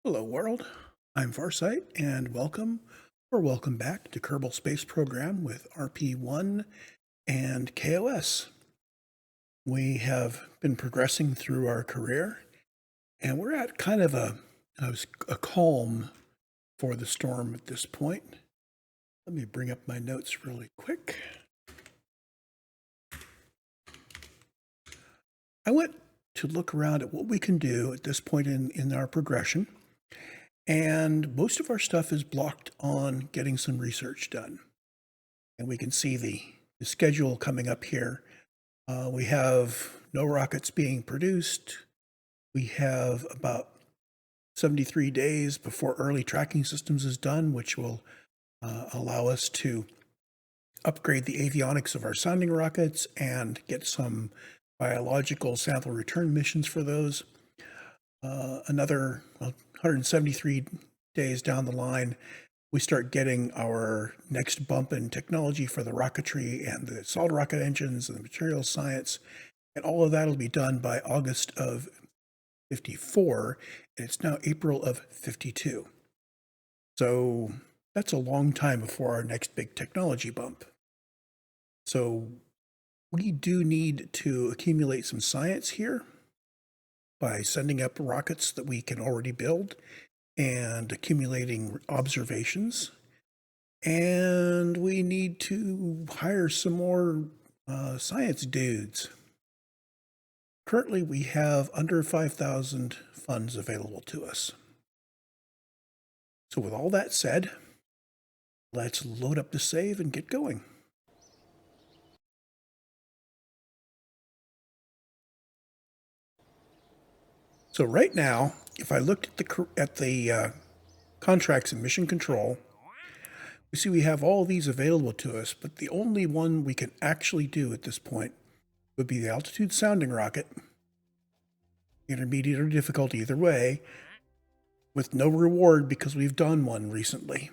Hello, world. I'm Farsight, and welcome back to Kerbal Space Program with RP1 and KOS. We have been progressing through our career, and we're at kind of a calm for the storm at this point. Let me bring up my notes really quick. I went to look around at what we can do at this point in our progression. And most of our stuff is blocked on getting some research done. And we can see the schedule coming up here. We have no rockets being produced. We have about 73 days before early tracking systems is done, which will allow us to upgrade the avionics of our sounding rockets and get some biological sample return missions for those. Another 173 days down the line, we start getting our next bump in technology for the rocketry and the solid rocket engines and the materials science. And all of that will be done by August of 54, and it's now April of 52. So that's a long time before our next big technology bump. So we do need to accumulate some science here by sending up rockets that we can already build and accumulating observations. And we need to hire some more science dudes. Currently, we have under 5,000 funds available to us. So with all that said, let's load up the save and get going. So right now, if I looked at the contracts and mission control, we see we have all these available to us, but the only one we can actually do at this point would be the altitude sounding rocket, intermediate or difficult either way, with no reward because we've done one recently.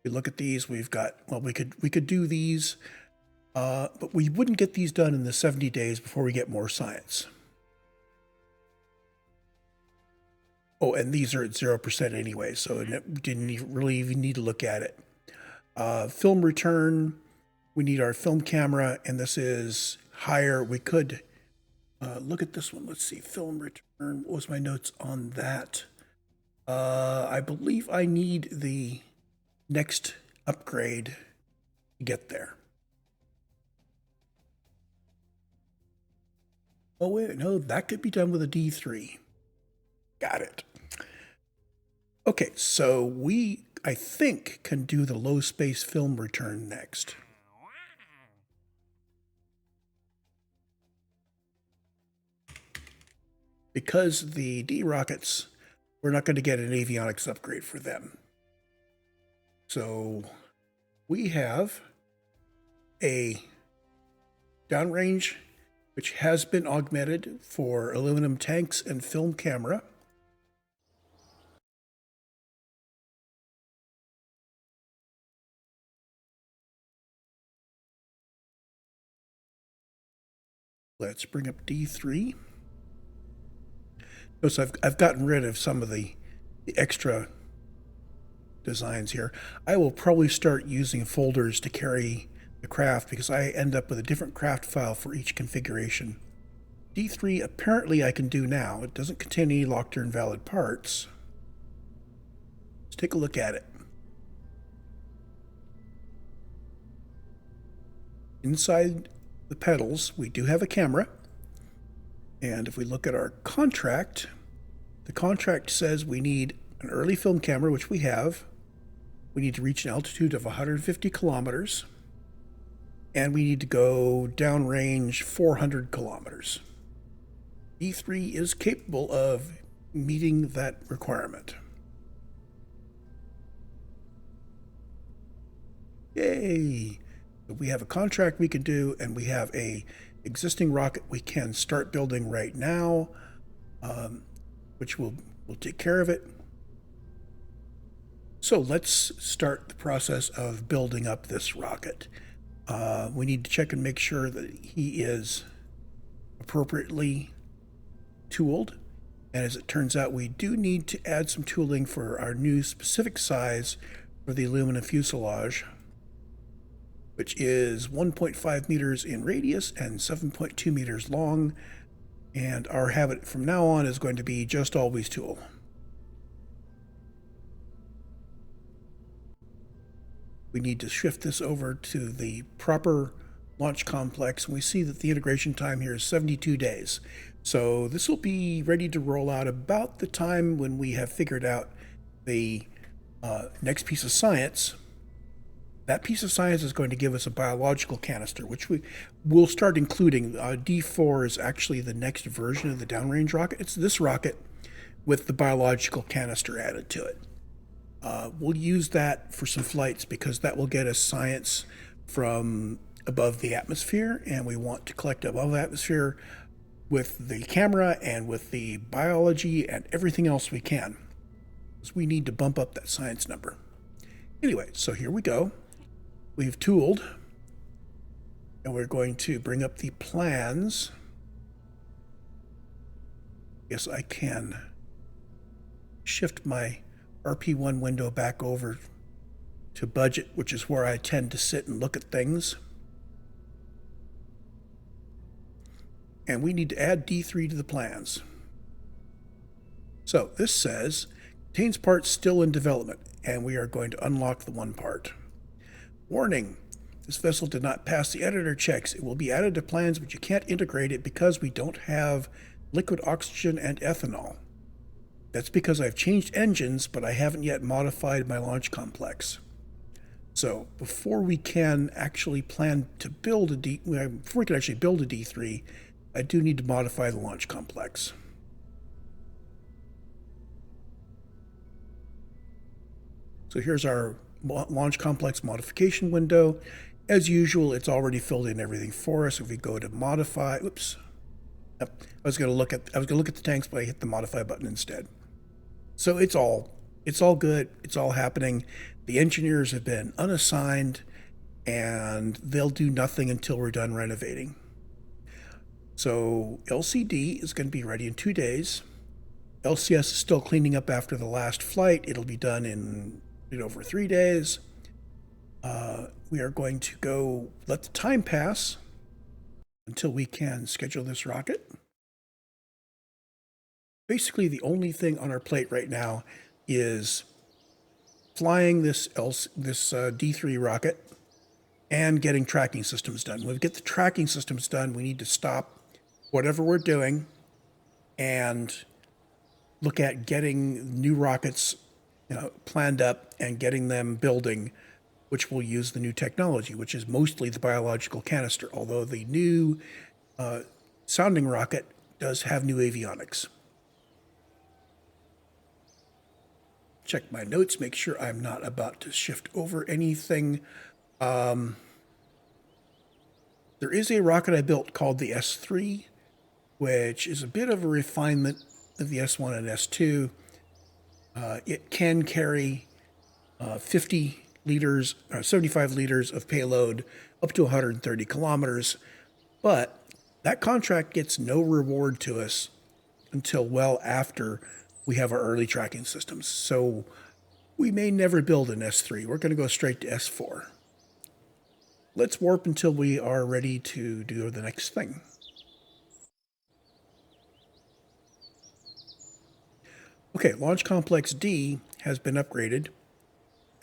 If you look at these, we've got, well, we could do these, but we wouldn't get these done in the 70 days before we get more science. Oh, and these are at 0% anyway, so it didn't really even need to look at it. Film return, we need our film camera, and this is higher. We could look at this one. Let's see, film return. What was my notes on that? I believe I need the next upgrade to get there. Oh, wait, no, that could be done with a D3. Got it. Okay, so we, I think, can do the low space film return next. Because the D rockets, we're not going to get an avionics upgrade for them. So we have a downrange, which has been augmented for aluminum tanks and film camera. Let's bring up D3. Notice I've gotten rid of some of the extra designs here. I will probably start using folders to carry the craft because I end up with a different craft file for each configuration. D3 apparently I can do now. It doesn't contain any locked or invalid parts. Let's take a look at it. Inside the pedals, we do have a camera. And if we look at our contract, the contract says we need an early film camera, which we have. We need to reach an altitude of 150 kilometers. And we need to go downrange 400 kilometers. D3 is capable of meeting that requirement. Yay! We have a contract we can do, and we have a existing rocket we can start building right now, which will take care of it. So let's start the process of building up this rocket. We need to check and make sure that he is appropriately tooled And as it turns out, we do need to add some tooling for our new specific size for the aluminum fuselage, which is 1.5 meters in radius and 7.2 meters long. And our habit from now on is going to be just always tool. We need to shift this over to the proper launch complex, and we see that the integration time here is 72 days. So this will be ready to roll out about the time when we have figured out the next piece of science. That piece of science is going to give us a biological canister, which we will start including. D4 is actually the next version of the downrange rocket. It's this rocket with the biological canister added to it. We'll use that for some flights because that will get us science from above the atmosphere, and we want to collect above the atmosphere with the camera and with the biology and everything else we can. So we need to bump up that science number. Anyway, so here we go. We've tooled, and we're going to bring up the plans. Yes, I can shift my RP1 window back over to budget, which is where I tend to sit and look at things. And we need to add D3 to the plans. So this says, contains parts still in development, and we are going to unlock the one part. Warning, this vessel did not pass the editor checks. It will be added to plans, but you can't integrate it because we don't have liquid oxygen and ethanol. That's because I've changed engines, but I haven't yet modified my launch complex. So before we can actually plan to build before we can actually build a D3, I do need to modify the launch complex. So here's our launch complex modification window. As usual, it's already filled in everything for us. If we go to modify, oops, I was going to look at the tanks, but I hit the modify button instead. So it's all good. It's all happening. The engineers have been unassigned, and they'll do nothing until we're done renovating. So LCD is going to be ready in 2 days. LCS is still cleaning up after the last flight. It'll be done in over 3 days. We are going to go let the time pass until we can schedule this rocket. Basically, the only thing on our plate right now is flying this D3 rocket and getting tracking systems done. When we get the tracking systems done, we need to stop whatever we're doing and look at getting new rockets planned up and getting them building, which will use the new technology, which is mostly the biological canister, although the new sounding rocket does have new avionics. Check my notes, make sure I'm not about to shift over anything. There is a rocket I built called the S3, which is a bit of a refinement of the S1 and S2. It can carry 50 liters, 75 liters of payload up to 130 kilometers, but that contract gets no reward to us until well after we have our early tracking systems. So we may never build an S3. We're going to go straight to S4. Let's warp until we are ready to do the next thing. Okay, Launch Complex D has been upgraded,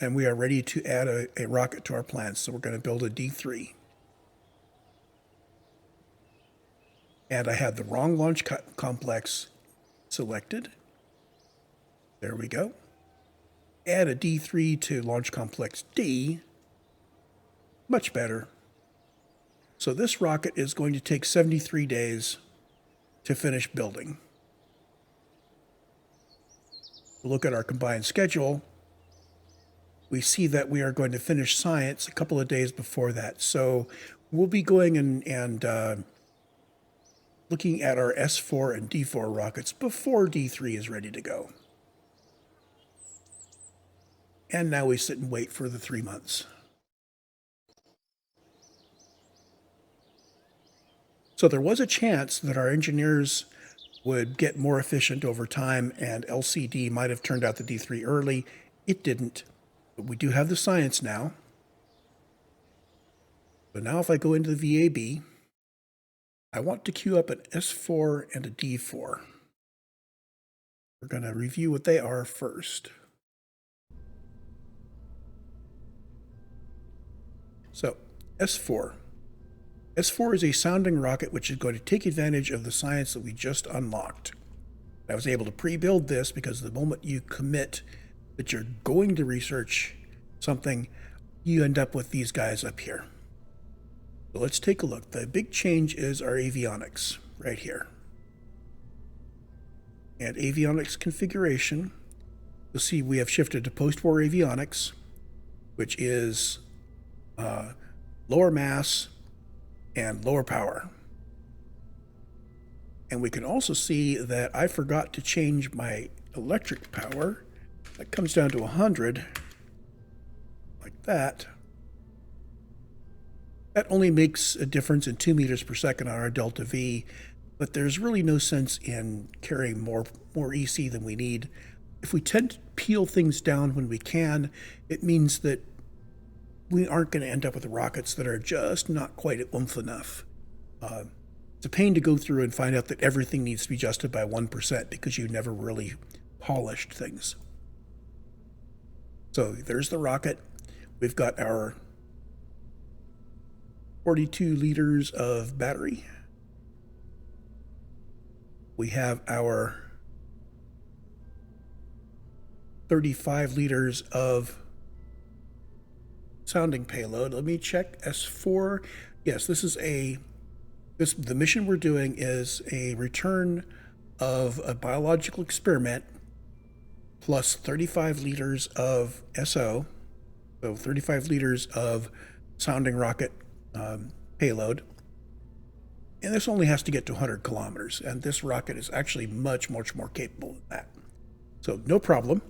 and we are ready to add a rocket to our plans. So we're going to build a D3. And I had the wrong launch complex selected. There we go. Add a D3 to Launch Complex D. Much better. So this rocket is going to take 73 days to finish building. We'll look at our combined schedule. We see that we are going to finish science a couple of days before that. So we'll be going and looking at our S4 and D4 rockets before D3 is ready to go. And now we sit and wait for the 3 months. So there was a chance that our engineers would get more efficient over time, and LCD might have turned out the D3 early. It didn't, but we do have the science now. So now if I go into the VAB, I want to queue up an S4 and a D4. We're going to review what they are first. So S4. S4 is a sounding rocket which is going to take advantage of the science that we just unlocked. I was able to pre-build this because the moment you commit that you're going to research something, you end up with these guys up here. So let's take a look. The big change is our avionics right here. And avionics configuration, you'll see we have shifted to post-war avionics, which is lower mass and lower power. And we can also see that I forgot to change my electric power. That comes down to 100, like that. That only makes a difference in 2 meters per second on our delta V, but there's really no sense in carrying more EC than we need. If we tend to peel things down when we can, it means that we aren't going to end up with rockets that are just not quite oomph enough. It's a pain to go through and find out that everything needs to be adjusted by 1% because you never really polished things. So there's the rocket. We've got our 42 liters of battery. We have our 35 liters of sounding payload. Let me check S4. Yes, this is the mission we're doing is a return of a biological experiment plus 35 liters of SO, so 35 liters of sounding rocket payload. And this only has to get to 100 kilometers, and this rocket is actually much more capable than that. So no problem.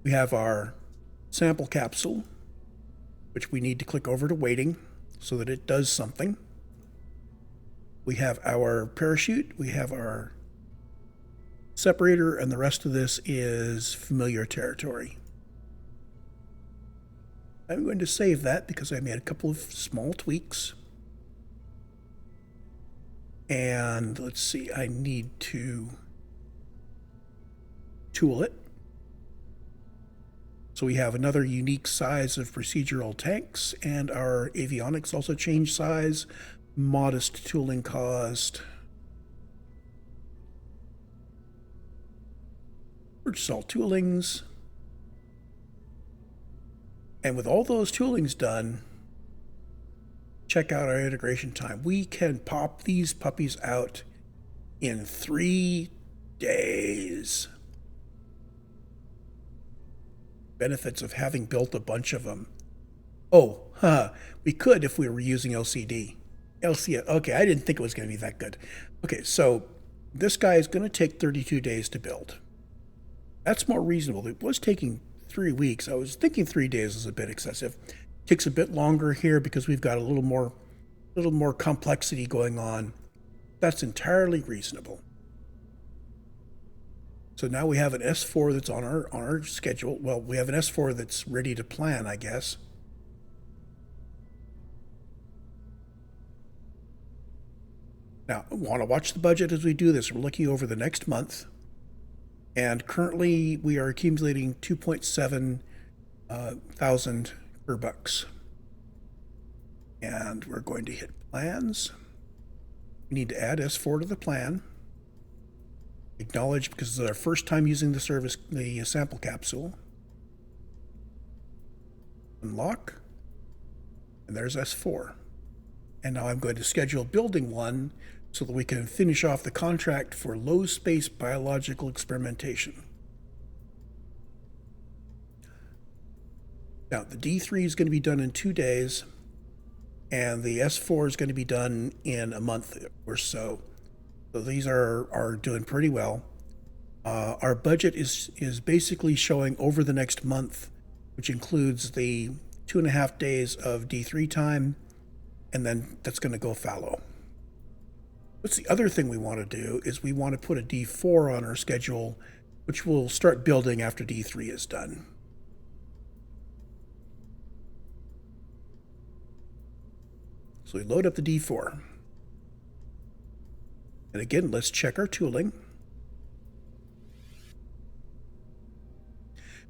We have our sample capsule, which we need to click over to waiting so that it does something. We have our parachute, we have our separator, and the rest of this is familiar territory. I'm going to save that because I made a couple of small tweaks. And let's see, I need to tool it. So we have another unique size of procedural tanks, and our avionics also changed size. Modest tooling cost. Purchase all toolings. And with all those toolings done, check out our integration time. We can pop these puppies out in 3 days. Benefits of having built a bunch of them. We could if we were using LCD. Okay, I didn't think it was going to be that good. Okay, so this guy is going to take 32 days to build. That's more reasonable. It was taking 3 weeks. I was thinking 3 days is a bit excessive. It takes a bit longer here because we've got a little more complexity going on. That's entirely reasonable. So now we have an S4 that's on our schedule. Well, we have an S4 that's ready to plan, I guess. Now, I want to watch the budget as we do this. We're looking over the next month. And currently, we are accumulating 2.7 thousand per bucks. And we're going to hit plans. We need to add S4 to the plan. Acknowledge because it's our first time using the service, the sample capsule. Unlock. And there's S4. And now I'm going to schedule building one so that we can finish off the contract for low space biological experimentation. Now, the D3 is going to be done in 2 days, and the S4 is going to be done in a month or so. So these are doing pretty well. Our budget is basically showing over the next month, which includes the 2.5 days of D3 time, and then that's going to go fallow. What's the other thing we want to do is we want to put a D4 on our schedule, which we'll start building after D3 is done. So we load up the D4. And again, let's check our tooling.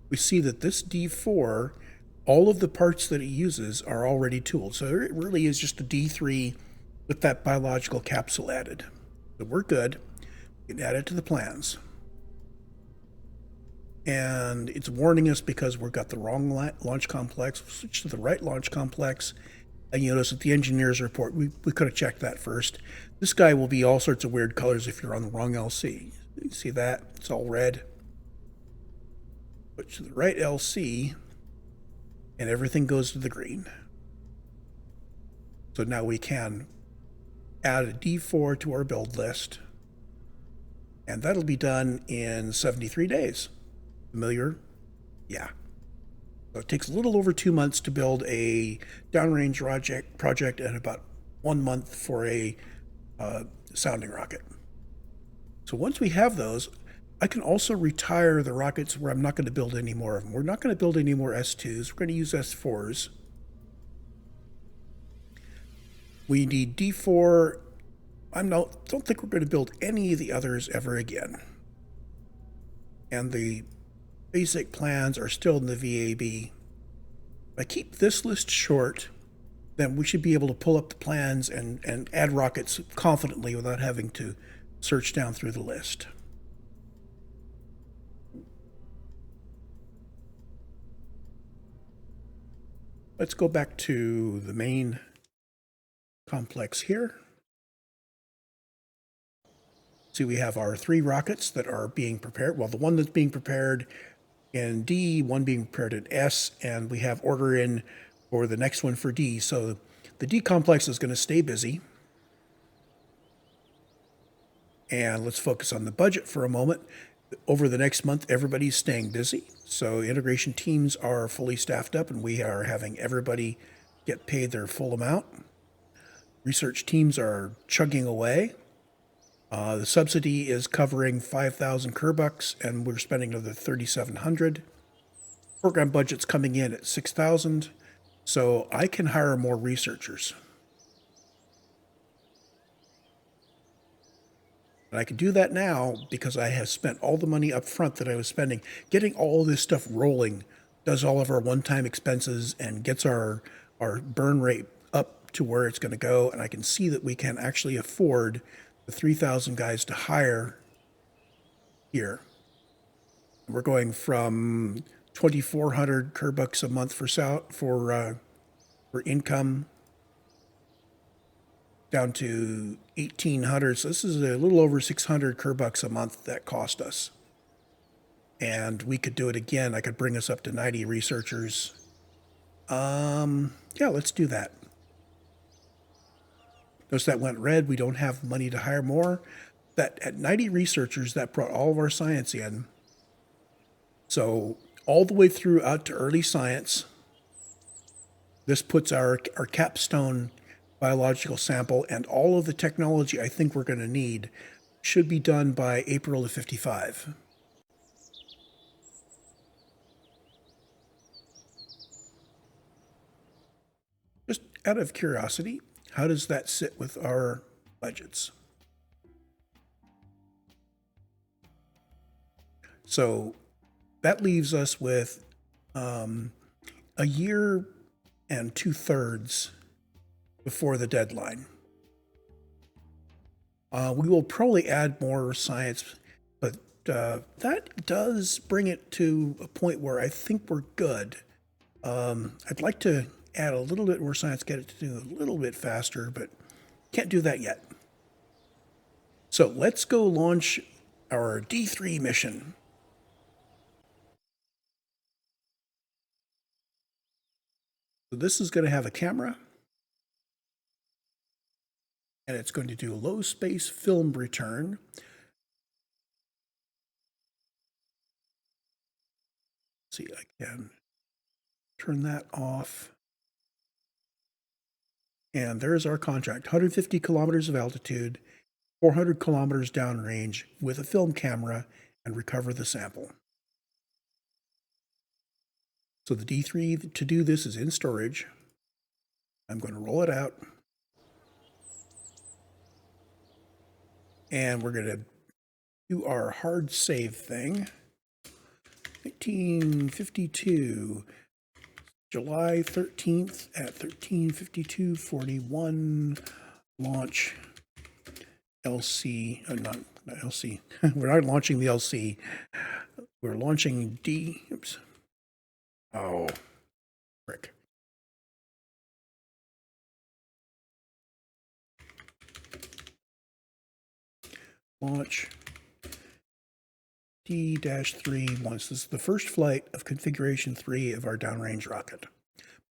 We see that this D4, all of the parts that it uses are already tooled. So it really is just a D3 with that biological capsule added. So we're good. We can add it to the plans. And it's warning us because we've got the wrong launch complex. We'll switch to the right launch complex. And you notice at the engineer's report, we could have checked that first. This guy will be all sorts of weird colors if you're on the wrong LC. You see that? It's all red. Switch to the right LC, and everything goes to the green. So now we can add a D4 to our build list, and that'll be done in 73 days. Familiar? Yeah. So it takes a little over 2 months to build a downrange project and about 1 month for a sounding rocket. So once we have those, I can also retire the rockets where I'm not going to build any more of them. We're not going to build any more S2s. We're going to use S4s. We need D4. Don't think we're going to build any of the others ever again. And the basic plans are still in the VAB. If I keep this list short, then we should be able to pull up the plans and add rockets confidently without having to search down through the list. Let's go back to the main complex here. See, we have our 3 rockets that are being prepared. Well, the one that's being prepared in D, one being prepared in S, and we have order in for the next one for D. So the D complex is going to stay busy. And let's focus on the budget for a moment. Over the next month, everybody's staying busy. So integration teams are fully staffed up, and we are having everybody get paid their full amount. Research teams are chugging away. The subsidy is covering 5,000 Kerbucks, and we're spending another 3,700. Program budget's coming in at 6,000, so I can hire more researchers. And I can do that now because I have spent all the money up front that I was spending. Getting all this stuff rolling does all of our one-time expenses and gets our burn rate up to where it's going to go. And I can see that we can actually afford the 3,000 guys to hire here. We're going from 2,400 Kerbucks a month for income down to 1,800. So this is a little over 600 Kerbucks a month that cost us. And we could do it again. I could bring us up to 90 researchers. Yeah, let's do that. Notice that went red. We don't have money to hire more. That at 90 researchers, that brought all of our science in. So all the way through out to early science, this puts our capstone biological sample and all of the technology I think we're going to need should be done by April of 55. Just out of curiosity, how does that sit with our budgets? So that leaves us with a year and 2/3 before the deadline. We will probably add more science, but that does bring it to a point where I think we're good. I'd like to add a little bit more science, get it to do a little bit faster, but can't do that yet. So let's go launch our D3 mission. So this is going to have a camera, and it's going to do low space film return. Let's see, I can turn that off. And there's our contract, 150 kilometers of altitude, 400 kilometers downrange with a film camera and recover the sample. So the D3 to do this is in storage. I'm going to roll it out. And we're going to do our hard save thing. 1952, July 13th at 13:52:41, launch LC, not LC. We're not launching the LC. We're launching D. Oops. Oh, frick. Launch D-3 once. This is the first flight of configuration 3 of our downrange rocket.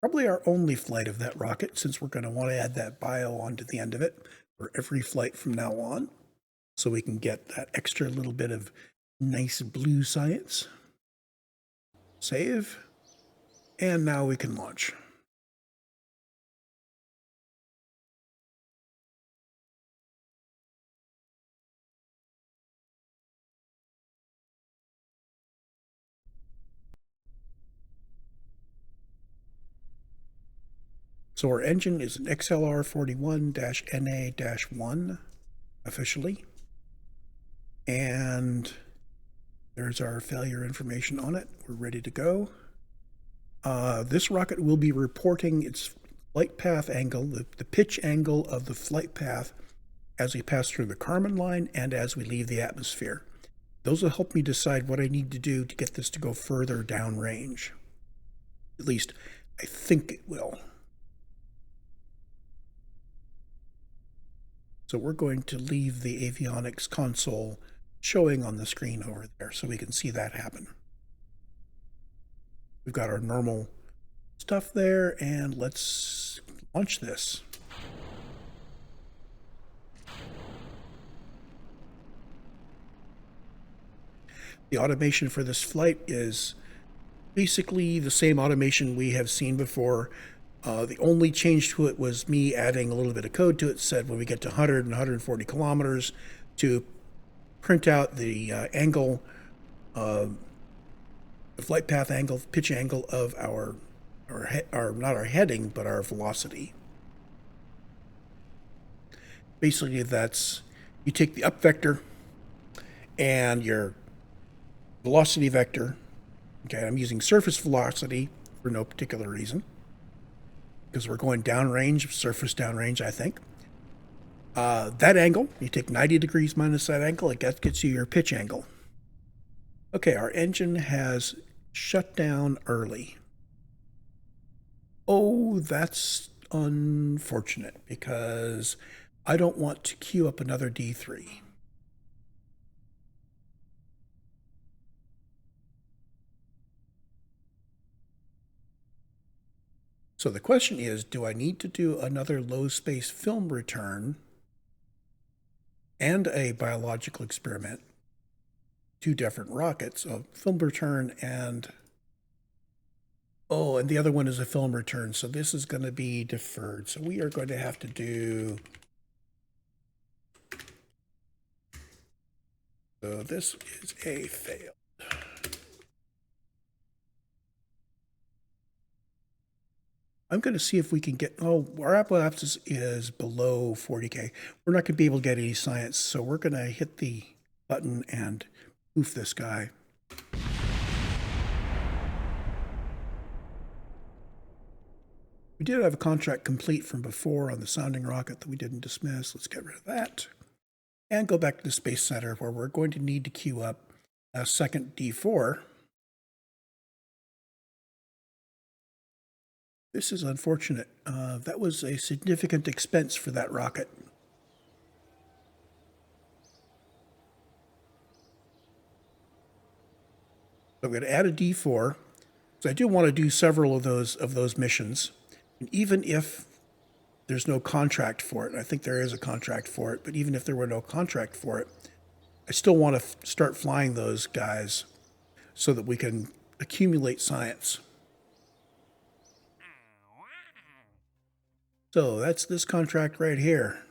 Probably our only flight of that rocket, since we're going to want to add that bio onto the end of it for every flight from now on, so we can get that extra little bit of nice blue science. Save. And now we can launch. So our engine is an XLR41-NA-1 officially. And there's our failure information on it. We're ready to go. This rocket will be reporting its flight path angle, the pitch angle of the flight path as we pass through the Kármán line and as we leave the atmosphere. Those will help me decide what I need to do to get this to go further downrange. At least, I think it will. So we're going to leave the avionics console showing on the screen over there so we can see that happen. We've got our normal stuff there, and let's launch this. The automation for this flight is basically the same automation we have seen before. The only change to it was me adding a little bit of code to it. Said when we get to 100 and 140 kilometers to print out the angle, the flight path angle, pitch angle of our not our heading, but our velocity. Basically, that's you take the up vector and your velocity vector. Okay, I'm using surface velocity for no particular reason, because we're going downrange, surface downrange, I think. That angle, you take 90 degrees minus that angle, that gets you your pitch angle. Okay, our engine has shut down early. Oh, that's unfortunate, because I don't want to queue up another D3. So the question is, do I need to do another low space film return and a biological experiment? Two different rockets, a film return and and the other one is a film return. So this is going to be deferred. So we are going to have to do. So this is a fail. I'm going to see if we can get, our apoapsis is below 40K. We're not going to be able to get any science, so we're going to hit the button and poof this guy. We did have a contract complete from before on the sounding rocket that we didn't dismiss. Let's get rid of that. And go back to the Space Center, where we're going to need to queue up a second D4. This is unfortunate. That was a significant expense for that rocket. So I'm going to add a D4. So I do want to do several of those missions. And even if there's no contract for it, I think there is a contract for it, but even if there were no contract for it, I still want to start flying those guys so that we can accumulate science. So that's this contract right here.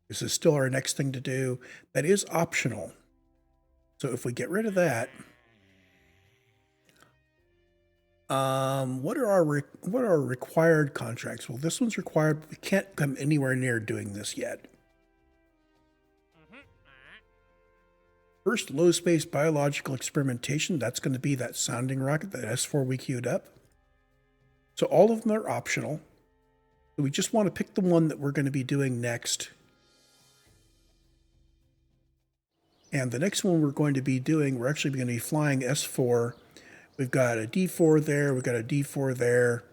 This is still our next thing to do. That is optional. So if we get rid of that, what are our required contracts? Well, this one's required, but we can't come anywhere near doing this yet. First, low space biological experimentation. That's going to be that sounding rocket, that S4 we queued up. So all of them are optional. So we just want to pick the one that we're going to be doing next. And the next one we're going to be doing, we're actually going to be flying S4. We've got a D4 there. We've got a D4 there.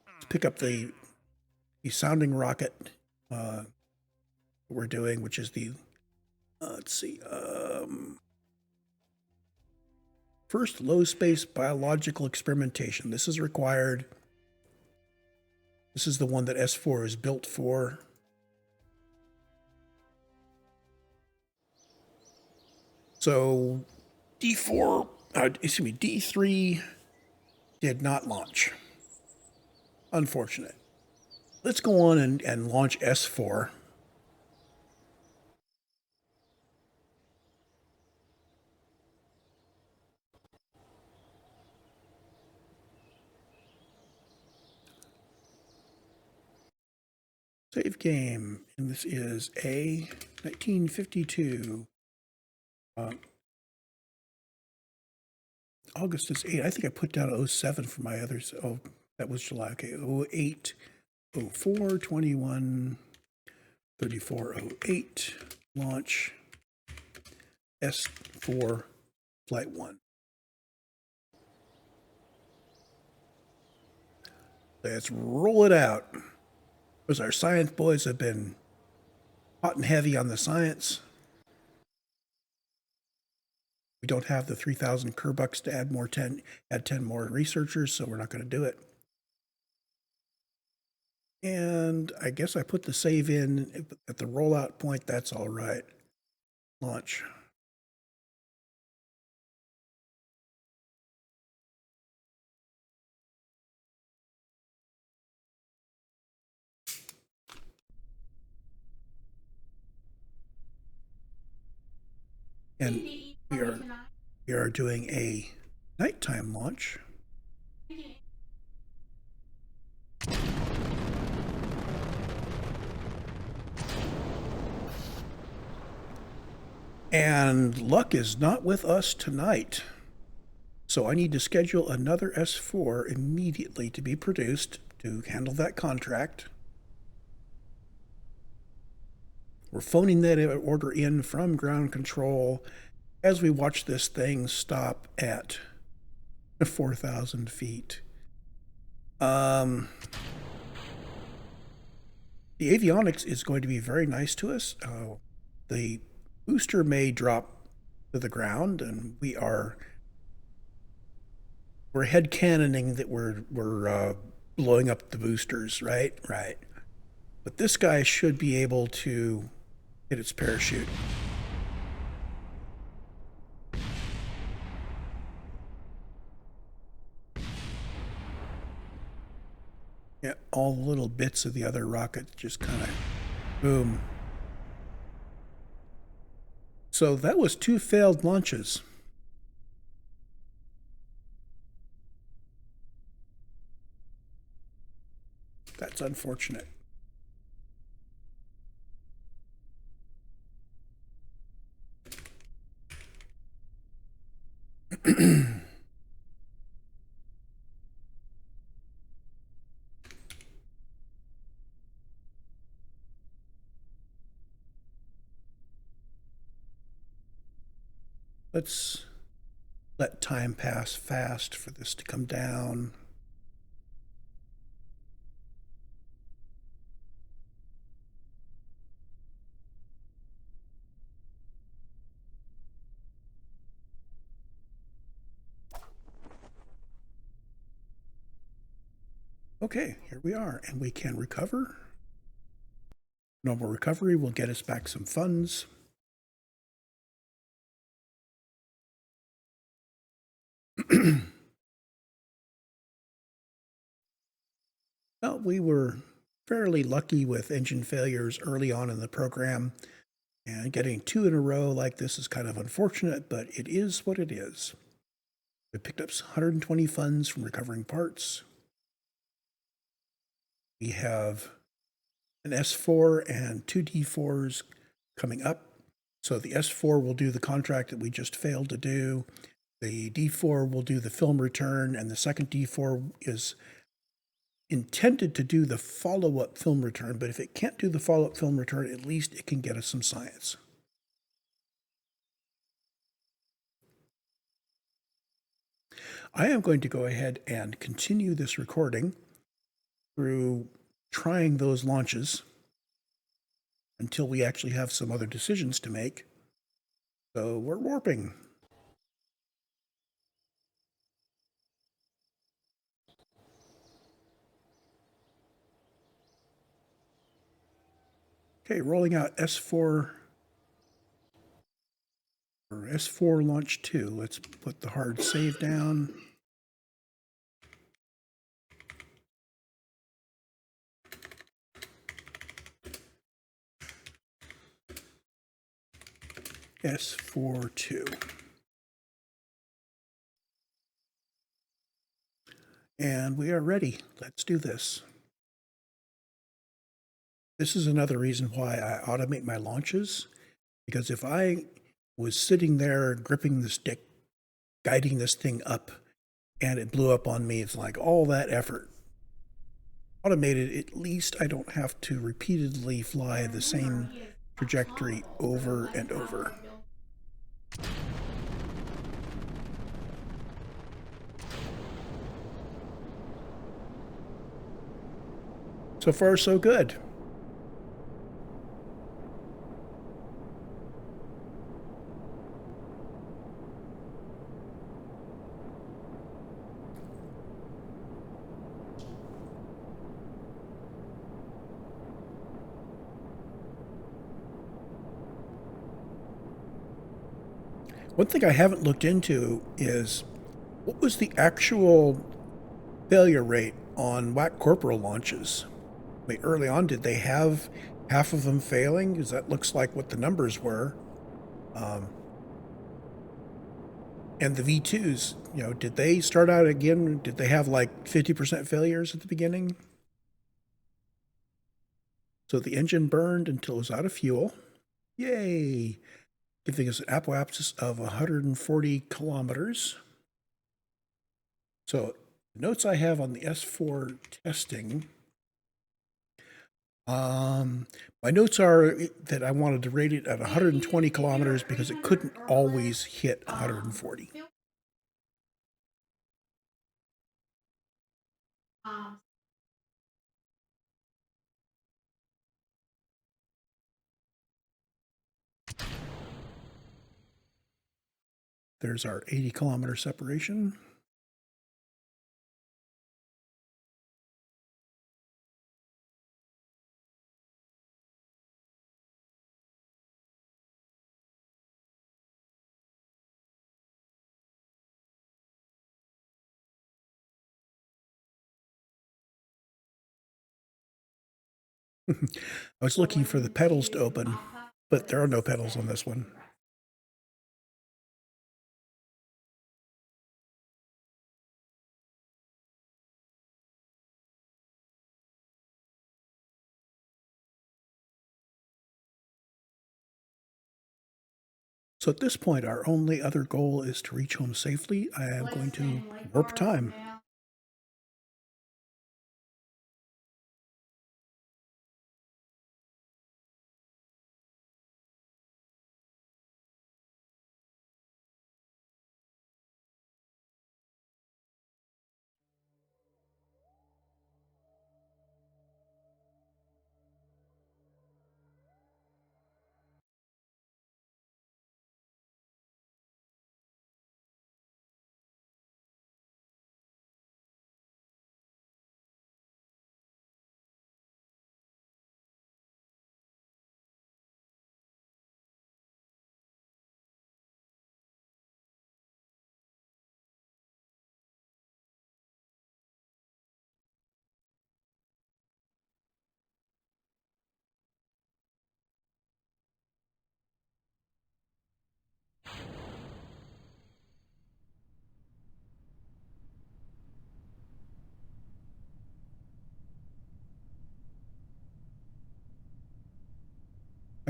Let's pick up the sounding rocket we're doing, which is the, let's see, first low space biological experimentation. This is required. This is the one that S4 is built for. So D4, D3 did not launch. Unfortunate. Let's go on and launch S4. Save game, and this is a 1952. August is 8. I think I put down 07 for my others. Oh, that was July. Okay, 08, 04, 21, 34, 08, launch S4 Flight 1. Let's roll it out. Because our science boys have been hot and heavy on the science. We don't have the 3,000 Kerbucks to add 10 more researchers, so we're not going to do it. And I guess I put the save in at the rollout point. That's all right. Launch. And we are doing a nighttime launch. And luck is not with us tonight. So I need to schedule another S4 immediately to be produced to handle that contract. We're phoning that order in from ground control as we watch this thing stop at 4,000 feet. The avionics is going to be very nice to us. The booster may drop to the ground, and we're head cannoning that we're blowing up the boosters, right? Right. But this guy should be able to hit its parachute. Yeah, all the little bits of the other rocket just kind of boom. So that was 2 failed launches. That's unfortunate. Let's let time pass fast for this to come down. Okay, here we are, and we can recover. Normal recovery will get us back some funds. Well, we were fairly lucky with engine failures early on in the program, and getting 2 in a row like this is kind of unfortunate, but it is what it is. We picked up 120 funds from recovering parts. We have an S4 and 2 D4s coming up. So the S4 will do the contract that we just failed to do. The D4 will do the film return, and the second D4 is intended to do the follow-up film return, but if it can't do the follow-up film return, at least it can get us some science. I am going to go ahead and continue this recording through trying those launches until we actually have some other decisions to make. So we're warping. Okay, rolling out S4 or S4 launch 2. Let's put the hard save down. S4 2. And we are ready. Let's do this. This is another reason why I automate my launches, because if I was sitting there gripping the stick, guiding this thing up, and it blew up on me, it's like all that effort. Automated, at least I don't have to repeatedly fly the same trajectory over and over. So far, so good. One thing I haven't looked into is what was the actual failure rate on WAC Corporal launches? I mean, early on, did they have half of them failing? Because that looks like what the numbers were. And the V2s, did they start out again? Did they have like 50% failures at the beginning? So the engine burned until it was out of fuel. Yay! Giving us an apoapsis of 140 kilometers. So the notes I have on the S4 testing, my notes are that I wanted to rate it at 120 kilometers because it couldn't always hit 140. There's our 80-kilometer separation. I was looking for the pedals to open, but there are no pedals on this one. So at this point, our only other goal is to reach home safely. I am going to warp time.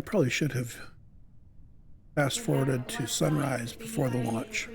probably should have fast forwarded to sunrise before the launch.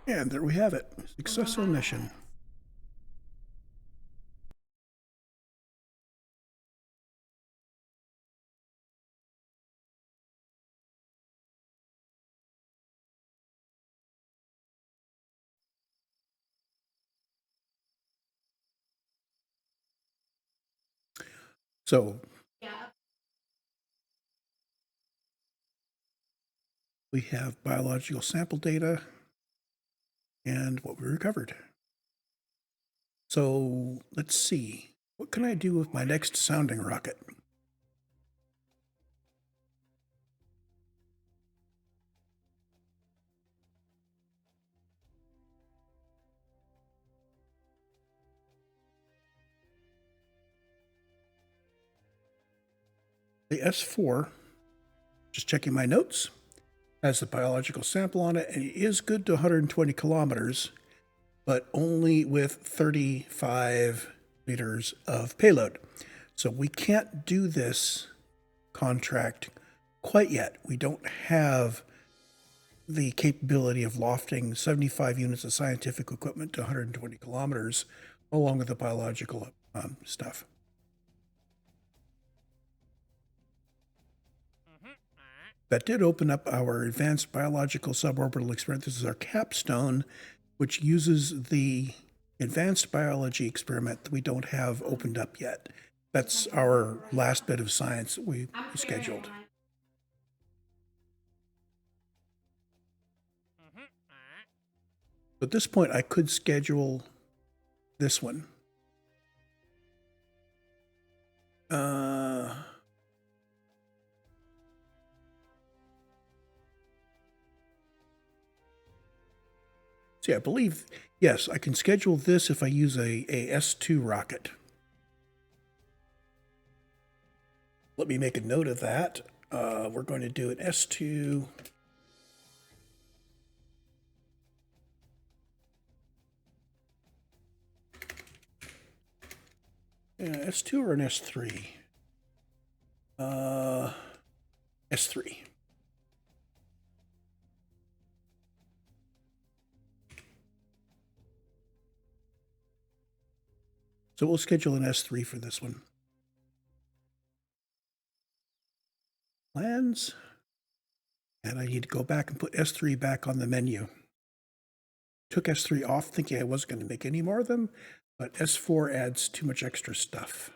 And there we have it. Successful mission. So we have biological sample data and what we recovered. So let's see. What can I do with my next sounding rocket? The S4, just checking my notes, has a biological sample on it, and it is good to 120 kilometers, but only with 35 liters of payload. So we can't do this contract quite yet. We don't have the capability of lofting 75 units of scientific equipment to 120 kilometers, along with the biological stuff. That did open up our advanced biological suborbital experiment. This is our capstone, which uses the advanced biology experiment that we don't have opened up yet. That's our last bit of science we scheduled. At this point, I could schedule this one. See, I believe, yes, I can schedule this if I use a S2 rocket. Let me make a note of that. We're going to do an S2. S2 or an S3? S3. So we'll schedule an S3 for this one. Plans. And I need to go back and put S3 back on the menu. Took S3 off thinking I wasn't going to make any more of them, but S4 adds too much extra stuff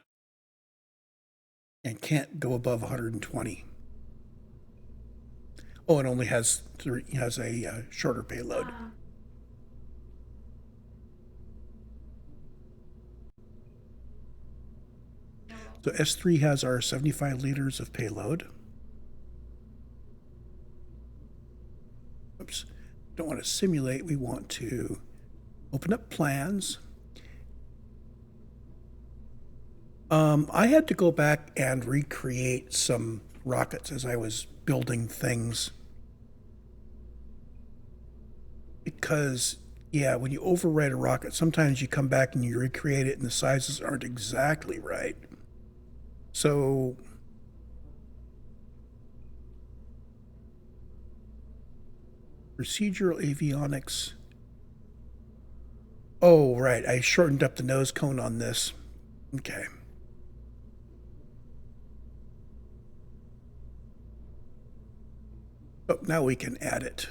and can't go above 120. Oh, it only has a shorter payload. So S3 has our 75 liters of payload. oops, don't want to simulate. We want to open up plans. I had to go back and recreate some rockets as I was building things. Because, yeah, when you overwrite a rocket, sometimes you come back and you recreate it and the sizes aren't exactly right. So procedural avionics. Oh, right. I shortened up the nose cone on this. Okay. Oh, now we can add it.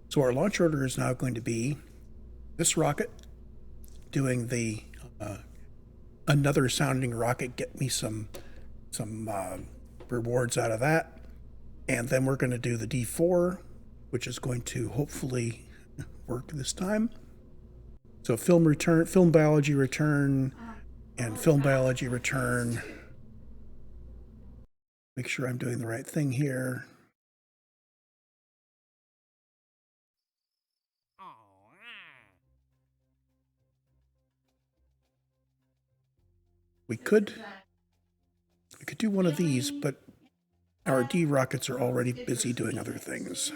So our launch order is now going to be this rocket doing the another sounding rocket, get me some rewards out of that. And then we're going to do the D4, which is going to hopefully work this time. So film biology return, and film biology return. Make sure I'm doing the right thing here. We could do one of these, but our D rockets are already busy doing other things.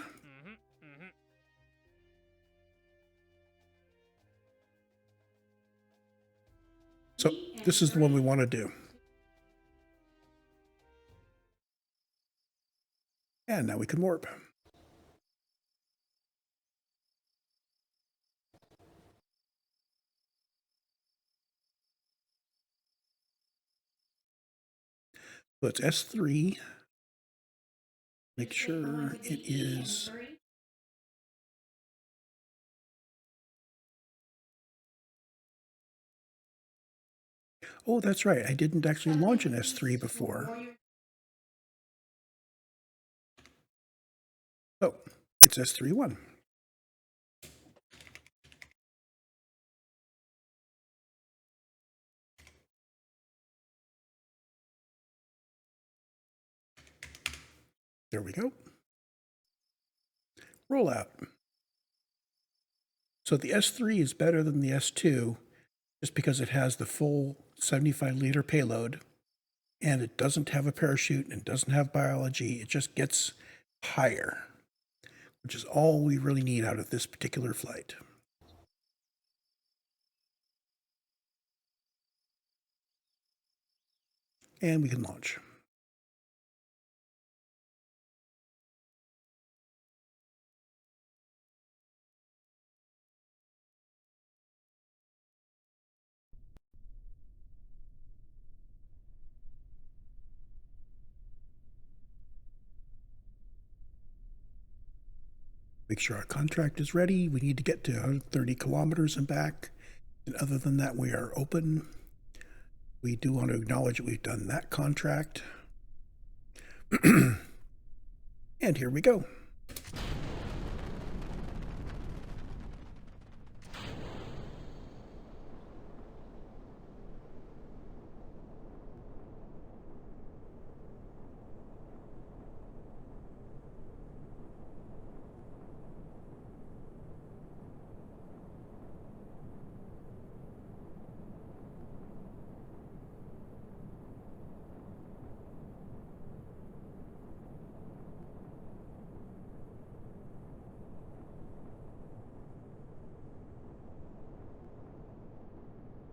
So this is the one we want to do. And now we can warp. So it's S3. Make sure it is. Oh, that's right. I didn't actually launch an S3 before. Oh, it's S31. There we go. Rollout. So the S3 is better than the S2 just because it has the full 75-liter payload and it doesn't have a parachute and it doesn't have biology. It just gets higher, which is all we really need out of this particular flight. And we can launch. Make sure our contract is ready. We need to get to 130 kilometers and back. And other than that, we are open. We do want to acknowledge that we've done that contract. And here we go.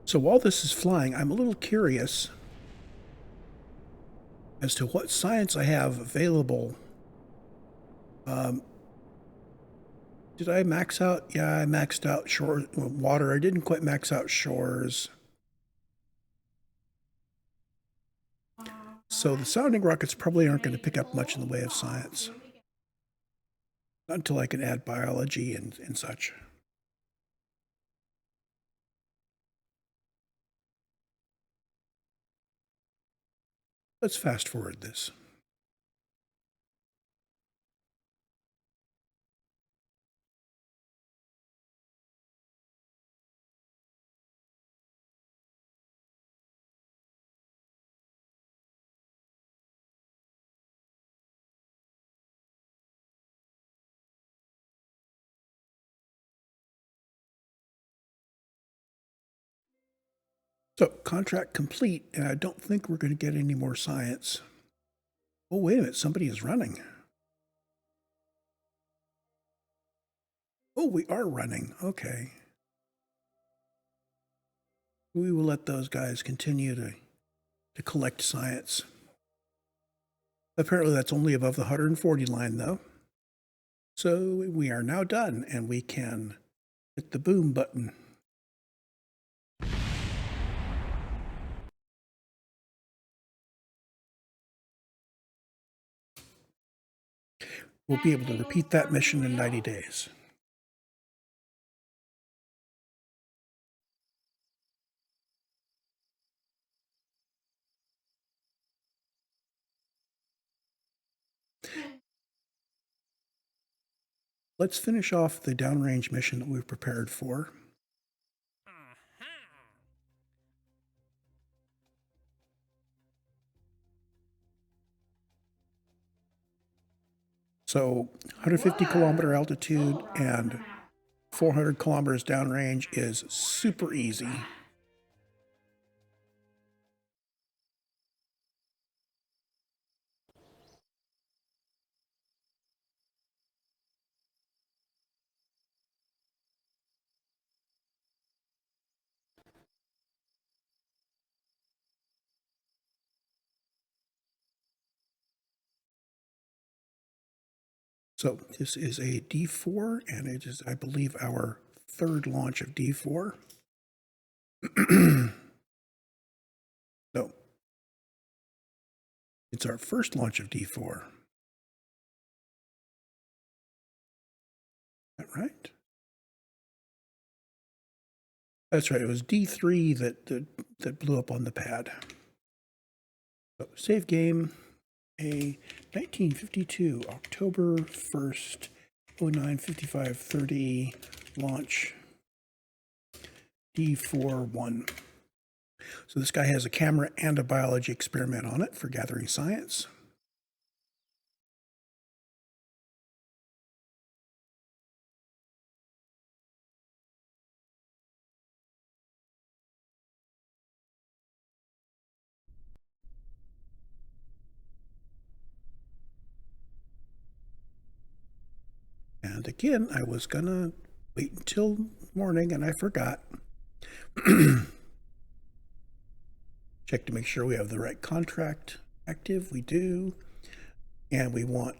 So while this is flying, I'm a little curious as to what science I have available. Did I max out? Yeah, I maxed out water. I didn't quite max out shores. So the sounding rockets probably aren't going to pick up much in the way of science. Not until I can add biology and such. Let's fast forward this. So contract complete, and I don't think we're going to get any more science. Oh, wait a minute, somebody is running. Oh, we are running. Okay. We will let those guys continue to collect science. Apparently that's only above the 140 line though. So we are now done and we can hit the boom button. We'll be able to repeat that mission in 90 days. Let's finish off the downrange mission that we've prepared for. So 150 kilometer altitude and 400 kilometers downrange is super easy. So this is a D4, and it is, I believe, our third launch of D4. No, it's our first launch of D4. Is that right? That's right. It was D3 that blew up on the pad. So save game. A 1952, October 1st, 09:55:30 launch D41. So this guy has a camera and a biology experiment on it for gathering science. And again, I was gonna wait until morning and I forgot. Check to make sure we have the right contract active. We do. And we want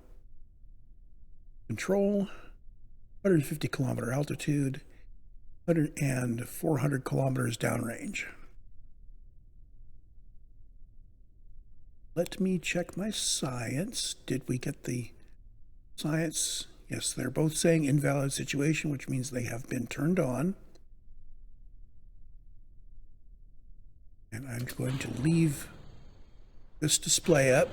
control, 150 kilometer altitude, 100 and 400 kilometers downrange. Let me check my science. Did we get the science? Yes, they're both saying invalid situation, which means they have been turned on. And I'm going to leave this display up.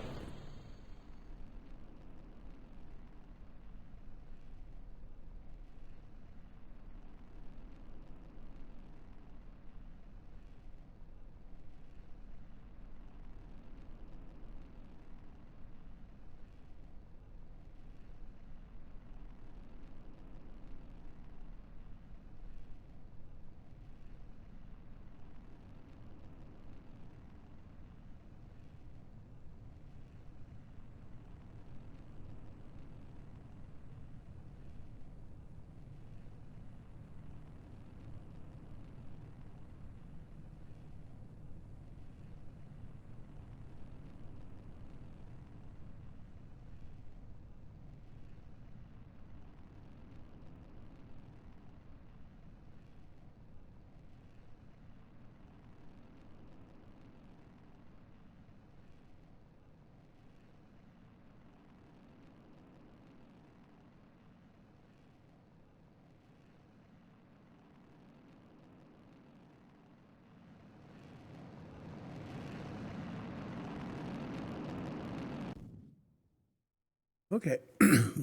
Okay,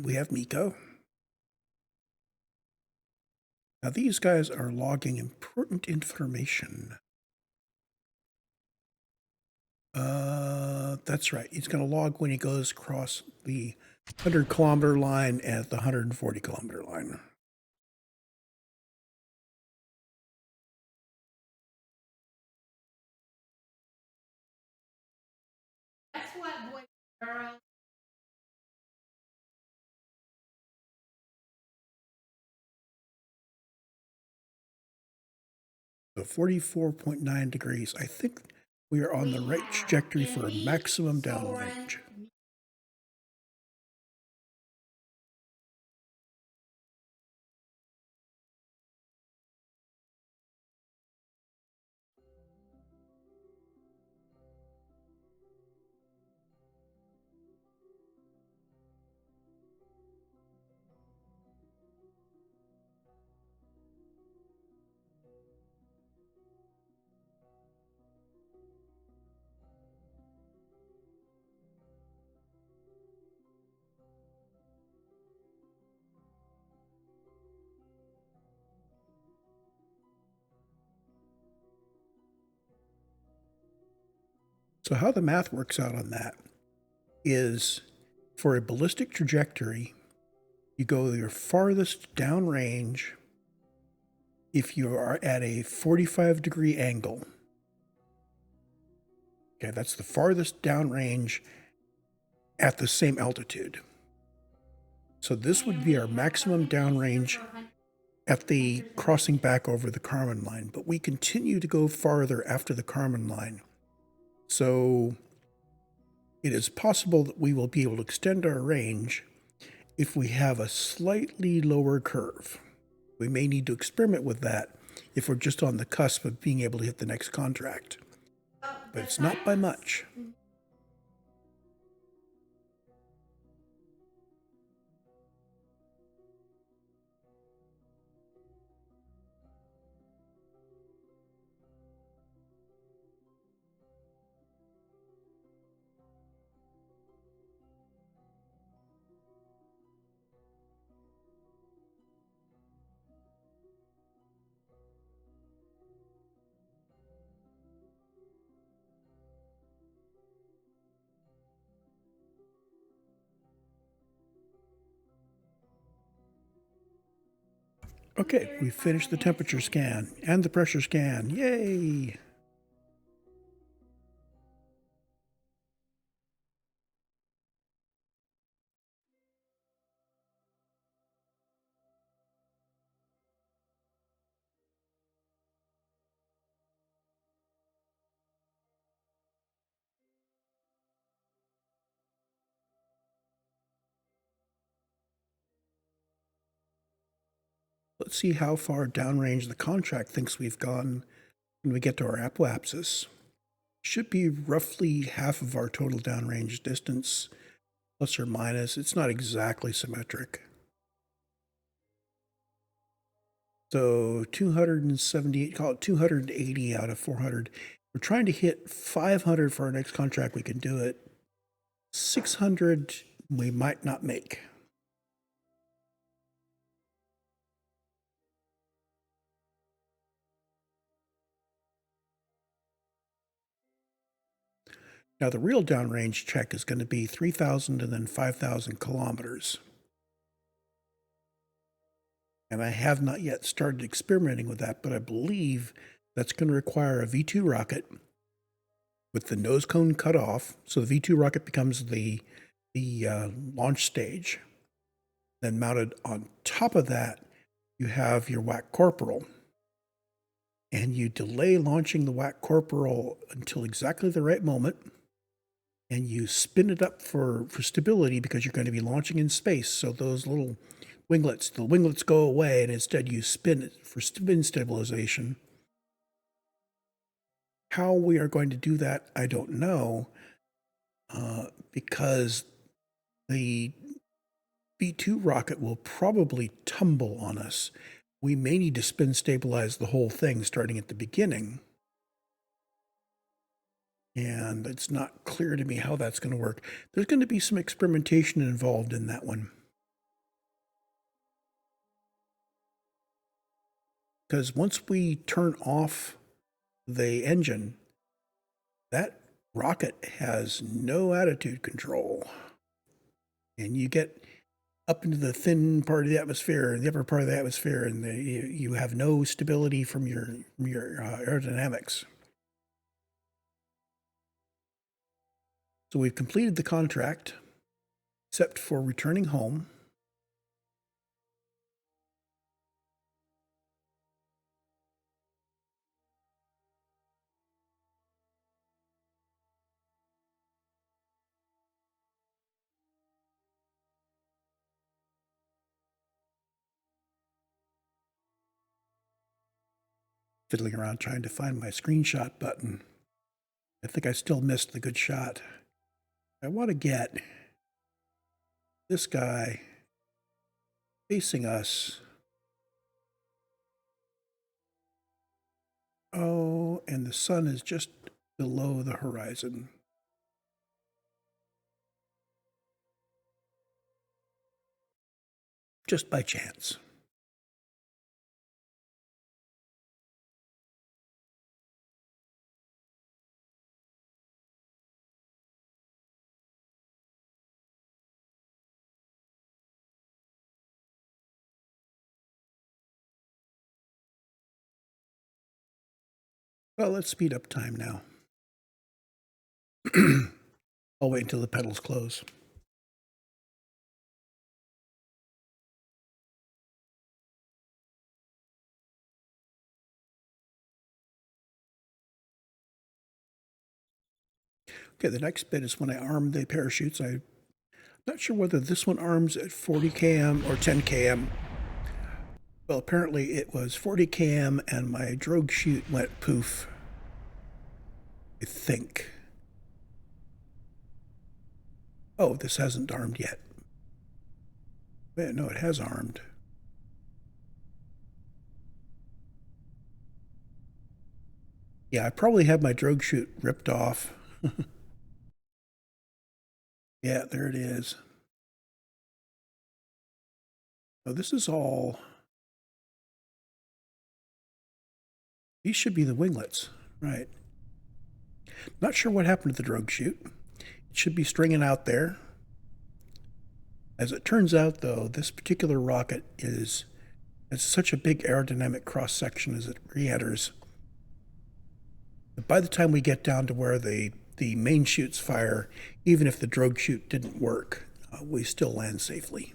we have MECO. Now these guys are logging important information. That's right. He's going to log when he goes across the 100 kilometer line at the 140 kilometer line. what boy girl. So 44.9 degrees. I think we are on the right trajectory for a maximum downrange. So how the math works out on that is for a ballistic trajectory, you go your farthest downrange if you are at a 45-degree angle. Okay, that's the farthest downrange at the same altitude. So this would be our maximum downrange at the crossing back over the Kármán line, but we continue to go farther after the Kármán line. So it is possible that we will be able to extend our range if we have a slightly lower curve. We may need to experiment with that if we're just on the cusp of being able to hit the next contract. But it's not by much. Okay, we finished the temperature scan and the pressure scan. Yay! Let's see how far downrange the contract thinks we've gone when we get to our apoapsis. Should be roughly half of our total downrange distance, plus or minus. It's not exactly symmetric. So 278, call it 280 out of 400. We're trying to hit 500 for our next contract. We can do it. 600 we might not make. Now the real downrange check is going to be 3,000 and then 5,000 kilometers. And I have not yet started experimenting with that, but I believe that's going to require a V2 rocket with the nose cone cut off. So the V2 rocket becomes the launch stage. Then mounted on top of that, you have your WAC Corporal. And you delay launching the WAC Corporal until exactly the right moment. And you spin it up for stability because you're going to be launching in space. So those little winglets, the winglets go away, and instead you spin it for spin stabilization. How we are going to do that, I don't know, because the V2 rocket will probably tumble on us. We may need to spin stabilize the whole thing starting at the beginning. And it's not clear to me how that's going to work. There's going to be some experimentation involved in that one. Because once we turn off the engine, that rocket has no attitude control. And you get up into the thin part of the atmosphere and the upper part of the atmosphere, and you have no stability from your aerodynamics. So we've completed the contract, except for returning home. Fiddling around trying to find my screenshot button. I think I still missed the good shot. I want to get this guy facing us. Oh, and the sun is just below the horizon. Just by chance. Well, let's speed up time now. I'll wait until the pedals close. Okay, the next bit is when I arm the parachutes. I'm not sure whether this one arms at 40 km or 10 km. Well, apparently it was 40 km and my drogue chute went poof. I think. Oh, this hasn't armed yet. Wait, no, it has armed. Yeah, I probably had my drogue chute ripped off. Yeah, there it is. Oh, this is all. These should be the winglets, right? Not sure what happened to the drogue chute. It should be stringing out there. As it turns out, though, this particular rocket has such a big aerodynamic cross section as it re-enters. By the time we get down to where the main chutes fire, even if the drogue chute didn't work, we still land safely.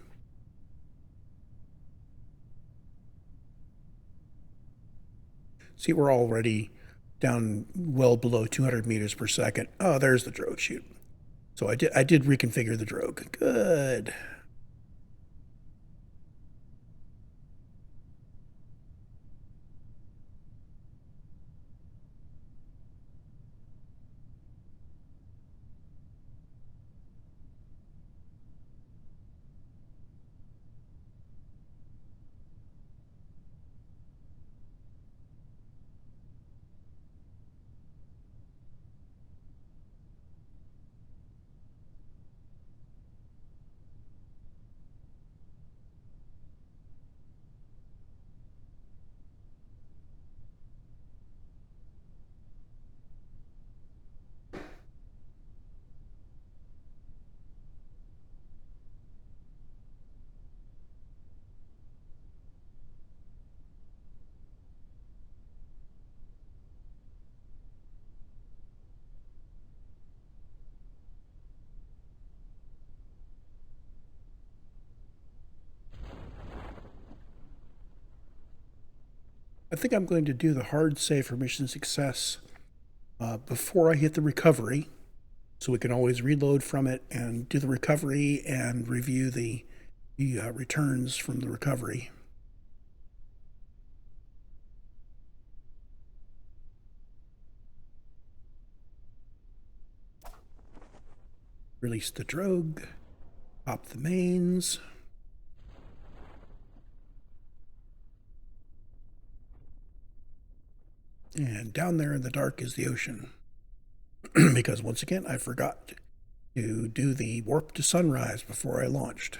See, we're already down well below 200 meters per second. Oh, there's the drogue chute. So I did reconfigure the drogue. Good. I think I'm going to do the hard save for mission success before I hit the recovery, so we can always reload from it and do the recovery and review the returns from the recovery. Release the drogue, pop the mains. And down there in the dark is the ocean. Because once again, I forgot to do the warp to sunrise before I launched.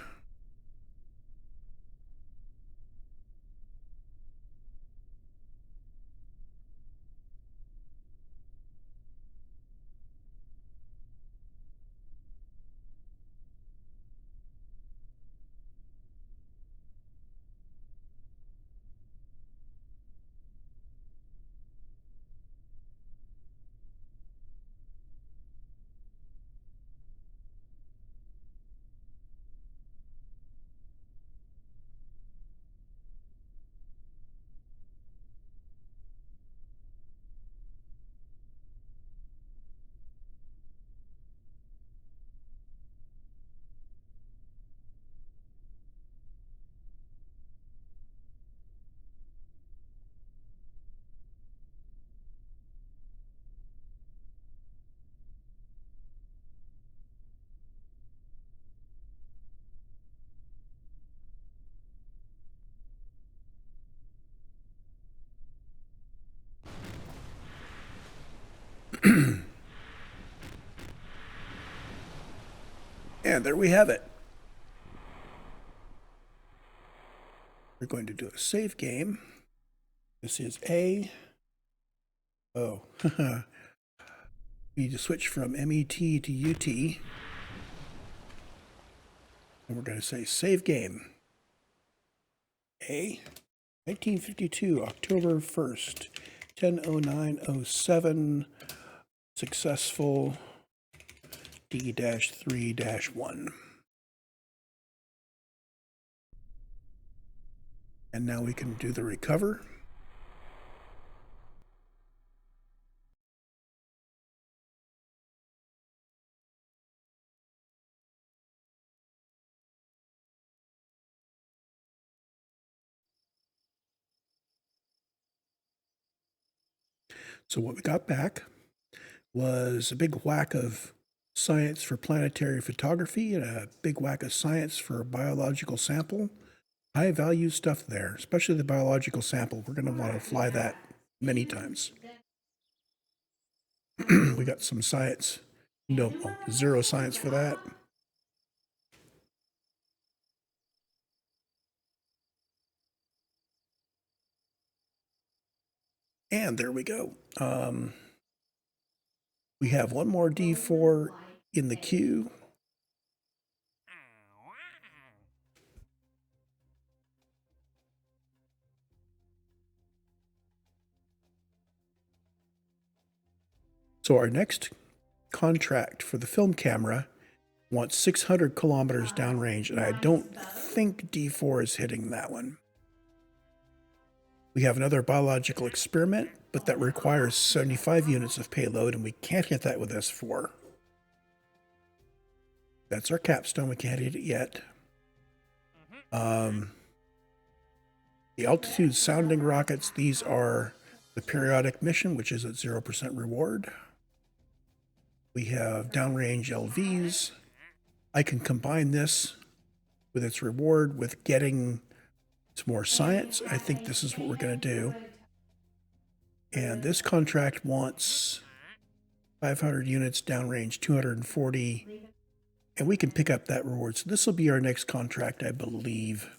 And there we have it. We're going to do a save game. This is A. Oh, we need to switch from MET to UT. And we're going to say save game. A. 1952, October 1st, 10:09:07. Successful D-3-1. And now we can do the recover. So what we got back was a big whack of science for planetary photography and a big whack of science for biological sample. High value stuff there, especially the biological sample. We're going to want to fly that many times. We got some science. No, zero science for that. And there we go. We have one more D4 in the queue. So our next contract for the film camera wants 600 kilometers downrange, and I don't think D4 is hitting that one. We have another biological experiment, but that requires 75 units of payload, and we can't hit that with S4. That's our capstone. We can't hit it yet. The altitude sounding rockets, these are the periodic mission, which is at 0% reward. We have downrange LVs. I can combine this with its reward with getting some more science. I think this is what we're going to do. And this contract wants 500 units downrange, 240, and we can pick up that reward. So this will be our next contract, I believe.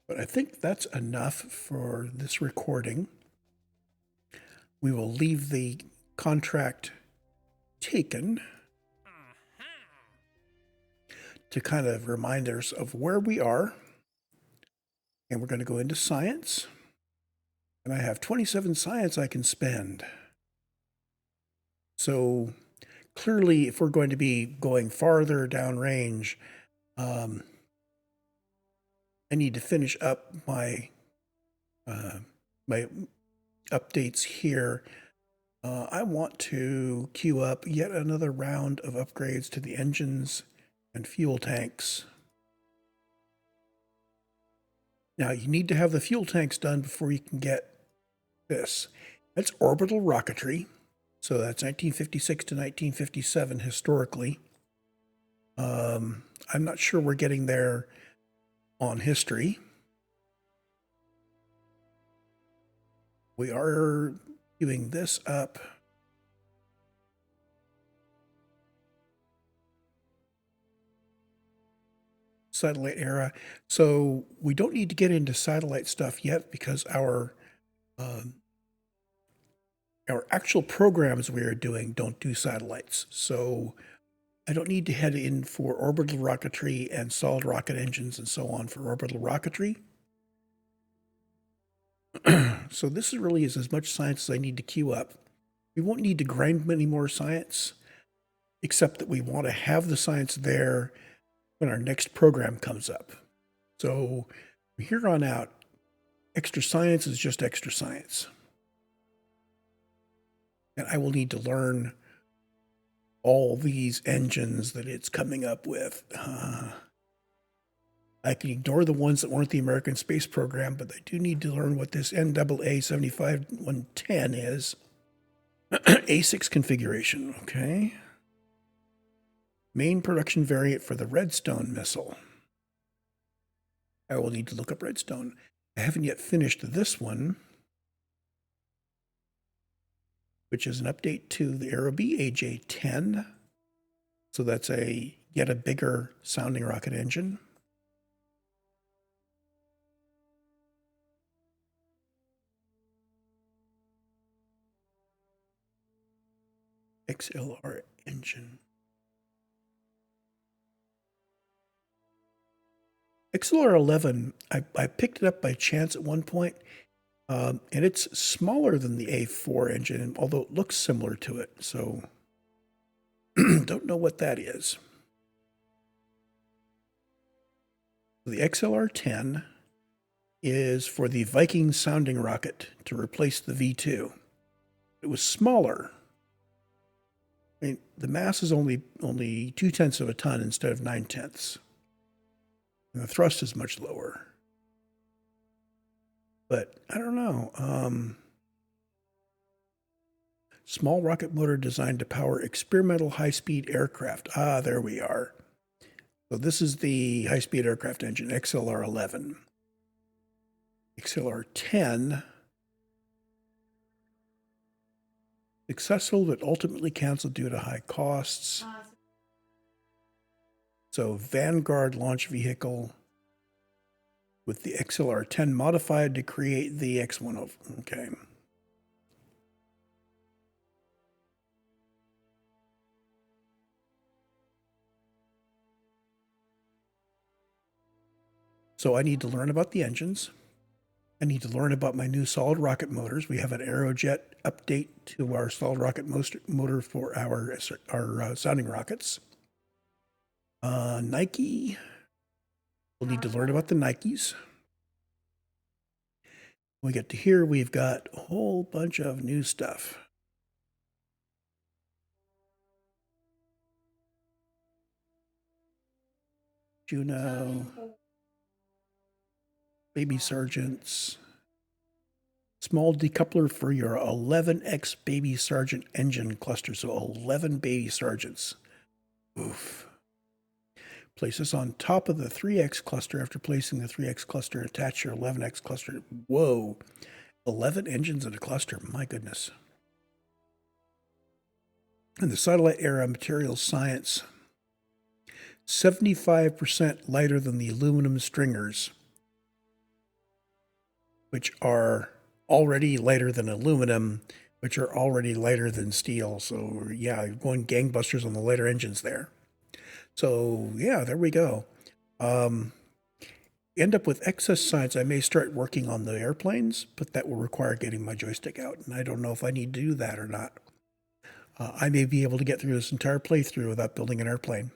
But I think that's enough for this recording. We will leave the contract taken to kind of remind us of where we are. And we're going to go into science. And I have 27 science I can spend. So clearly, if we're going to be going farther downrange, I need to finish up my my updates here. I want to queue up yet another round of upgrades to the engines and fuel tanks. Now, you need to have the fuel tanks done before you can get this. That's orbital rocketry. So that's 1956 to 1957 historically. I'm not sure we're getting there on history. We are doing this up. Satellite era. So we don't need to get into satellite stuff yet because our actual programs we are doing don't do satellites. So I don't need to head in for orbital rocketry and solid rocket engines and so on for orbital rocketry. So this really is as much science as I need to queue up. We won't need to grind many more science, except that we want to have the science there when our next program comes up. So from here on out, extra science is just extra science. And I will need to learn all these engines that it's coming up with. I can ignore the ones that weren't the American Space Program, but I do need to learn what this NAA 75110 is. A6 configuration, okay. Main production variant for the Redstone missile. I will need to look up Redstone. I haven't yet finished this one. which is an update to the Aerobee AJ10. So that's yet a bigger sounding rocket engine. XLR engine. XLR 11, I picked it up by chance at one point, and it's smaller than the A4 engine, although it looks similar to it. So don't know what that is. The XLR 10 is for the Viking sounding rocket to replace the V2. It was smaller. I mean, the mass is only 0.2 of a ton instead of 0.9. And the thrust is much lower. But I don't know. Small rocket motor designed to power experimental high-speed aircraft. Ah, there we are. So this is the high-speed aircraft engine, XLR 11. XLR 10. Successful, but ultimately canceled due to high costs. So Vanguard launch vehicle with the XLR 10 modified to create the X-10. Okay. So I need to learn about the engines. I need to learn about my new solid rocket motors. We have an Aerojet update to our solid rocket motor for our sounding rockets. Nike. We'll need to learn about the Nikes. When we get to here, we've got a whole bunch of new stuff. Juno. Baby Sergeants. Small decoupler for your 11X Baby Sergeant engine cluster. So 11 Baby Sergeants. Oof. Place this on top of the 3X cluster. After placing the 3X cluster, attach your 11X cluster. Whoa. 11 engines in a cluster. My goodness. And the satellite era materials science. 75% lighter than the aluminum stringers, which are already lighter than aluminum, which are already lighter than steel. So yeah, going gangbusters on the lighter engines there. So yeah, there we go. End up with excess science. I may start working on the airplanes, but that will require getting my joystick out. And I don't know if I need to do that or not. I may be able to get through this entire playthrough without building an airplane.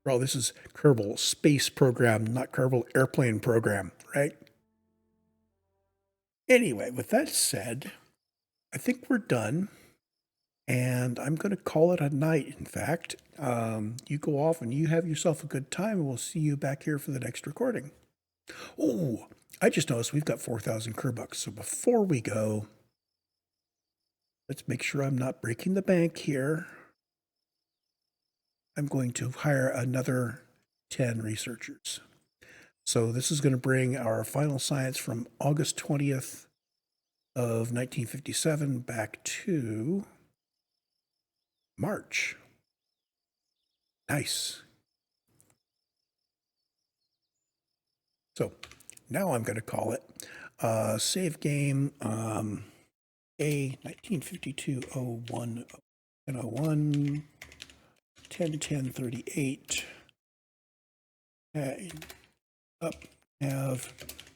Bro, this is Kerbal Space Program, not Kerbal Airplane Program, right? Anyway, with that said, I think we're done. And I'm going to call it a night, in fact. You go off and you have yourself a good time, and we'll see you back here for the next recording. Oh, I just noticed we've got 4,000 Kerbucks. So before we go, let's make sure I'm not breaking the bank here. I'm going to hire another 10 researchers. So this is going to bring our final science from August 20th of 1957 back to March. Nice. So now I'm going to call it save game A 1952-01 1001 101038 up have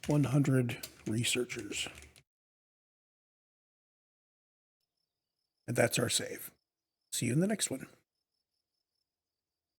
100 researchers. And that's our save. See you in the next one.